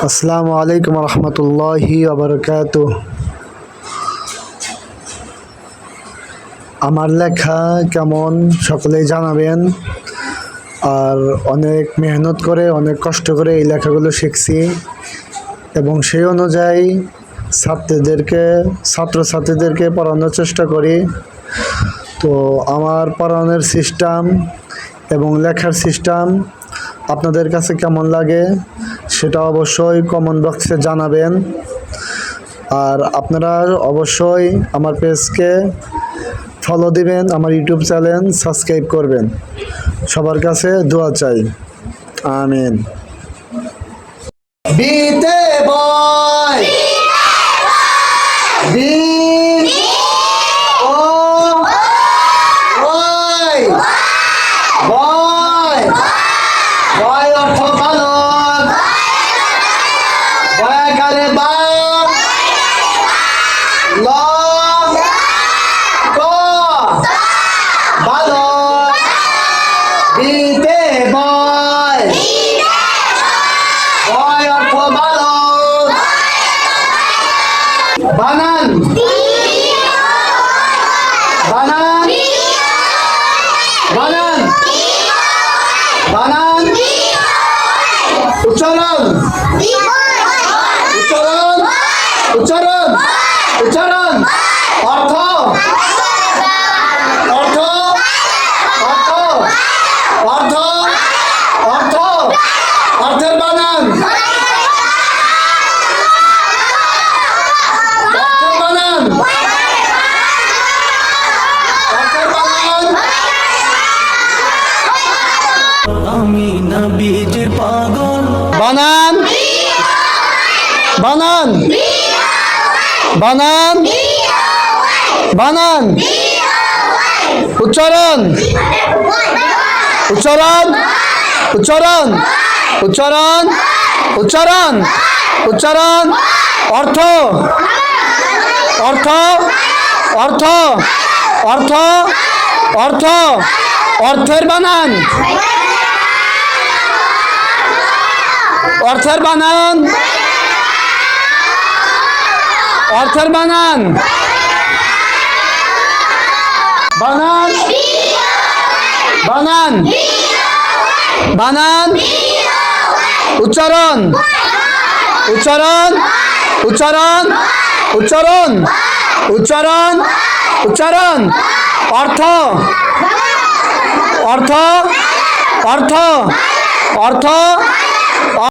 আসসালামু আলাইকুম রহমতুল্লাহি ওয়া আমার লেখা কেমন সকলেই জানাবেন। আর অনেক মেহনত করে অনেক কষ্ট করে এই লেখাগুলো শিখছি এবং সেই অনুযায়ী ছাত্রছাত্রীদেরকে পড়ানোর চেষ্টা করি। তো আমার পড়ানোর সিস্টেম এবং লেখার সিস্টেম আপনাদের কাছে কেমন লাগে সেটা অবশ্যই কমেন্ট বক্সে জানাবেন। আর আপনারা অবশ্যই আমার পেজকে ফলো দিবেন, আমার ইউটিউব চ্যানেল সাবস্ক্রাইব করবেন। সবার কাছে দোয়া চাই, আমিন। বিতে বয় বি ও ওই বয় বয় অর্থ বালক, বয়াকারে বাপ, ল ক বালক, বিতে বয় বয় অর্থ বালক, বানান বানান বানান বানান, উচ্চারণ উচ্চারণ উচ্চারণ উচ্চারণ, অর্থ অর্থ অর্থ অর্থ অর্থ, অর্থের বানান অর্থের বানান অর্থের বানান। আমি নবীজির পাগল। বানান বানান বানান বানান, উচ্চারণ উচ্চারণ উচ্চারণ উচ্চারণ উচ্চারণ উচ্চারণ, অর্থ অর্থ অর্থ অর্থ অর্থ, অর্থের বানান অর্থের বানান অর্থের বানান, বানান বানান বানান, উচ্চারণ উচ্চারণ উচ্চারণ উচ্চারণ উচ্চারণ উচ্চারণ, অর্থ অর্থ অর্থ অর্থ